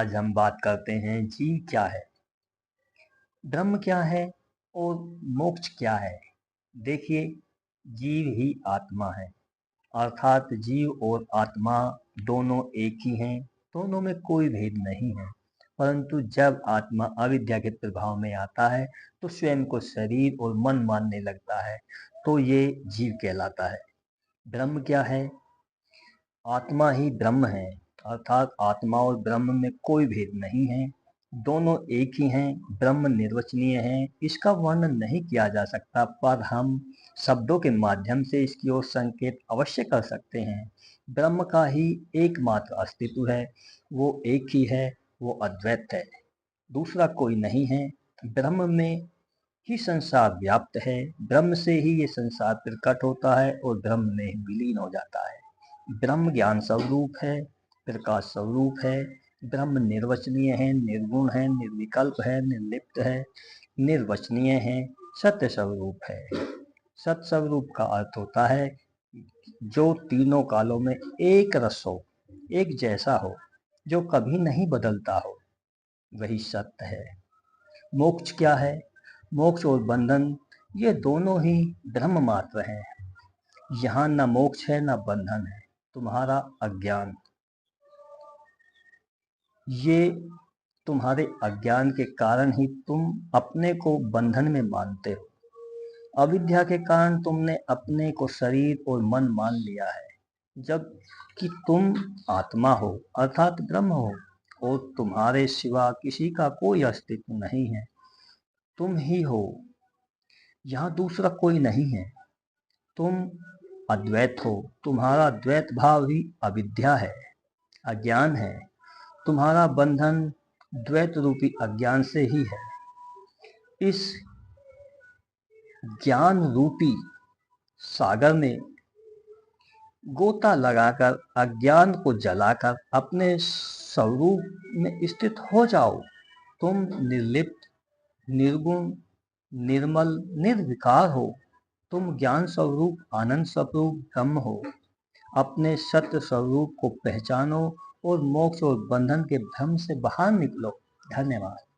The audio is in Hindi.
आज हम बात करते हैं जीव क्या है, ब्रह्म क्या है और मोक्ष क्या है। देखिए, जीव ही आत्मा है, अर्थात जीव और आत्मा दोनों एक ही हैं, दोनों में कोई भेद नहीं है। परंतु जब आत्मा अविद्या के प्रभाव में आता है तो स्वयं को शरीर और मन मानने लगता है, तो ये जीव कहलाता है। ब्रह्म क्या है? आत्मा ही ब्रह्म है, अर्थात आत्मा और ब्रह्म में कोई भेद नहीं है, दोनों एक ही हैं। ब्रह्म निर्वचनीय है, इसका वर्णन नहीं किया जा सकता, पर हम शब्दों के माध्यम से इसकी ओर संकेत अवश्य कर सकते हैं। ब्रह्म का ही एकमात्र अस्तित्व है, वो एक ही है, वो अद्वैत है, दूसरा कोई नहीं है। ब्रह्म में ही संसार व्याप्त है, ब्रह्म से ही ये संसार प्रकट होता है और ब्रह्म में ही विलीन हो जाता है। ब्रह्म ज्ञान स्वरूप है, प्रकाश स्वरूप है। ब्रह्म निर्वचनीय है, निर्गुण है, निर्विकल्प है, निर्लिप्त है, निर्वचनीय है, सत्य स्वरूप है। सत्य स्वरूप का अर्थ होता है जो तीनों कालों में एक रस हो, एक जैसा हो, जो कभी नहीं बदलता हो, वही सत्य है। मोक्ष क्या है? मोक्ष और बंधन ये दोनों ही ब्रह्म मात्र हैं। यहाँ न मोक्ष है न बंधन है, तुम्हारा अज्ञान। ये तुम्हारे अज्ञान के कारण ही तुम अपने को बंधन में मानते हो। अविद्या के कारण तुमने अपने को शरीर और मन मान लिया है, जब कि तुम आत्मा हो, अर्थात ब्रह्म हो, और तुम्हारे सिवा किसी का कोई अस्तित्व नहीं है। तुम ही हो, यहाँ दूसरा कोई नहीं है। तुम अद्वैत हो, तुम्हारा द्वैत भाव ही अविद्या है, अज्ञान है। तुम्हारा बंधन द्वैत रूपी अज्ञान से ही है। इस ज्ञान रूपी सागर में गोता लगाकर अज्ञान को जलाकर अपने स्वरूप में स्थित हो जाओ। तुम निर्लिप्त, निर्गुण, निर्मल, निर्विकार हो। तुम ज्ञान स्वरूप, आनंद स्वरूप ब्रह्म हो। अपने सत्य स्वरूप को पहचानो और मोक्ष और बंधन के भ्रम से बाहर निकलो। धन्यवाद।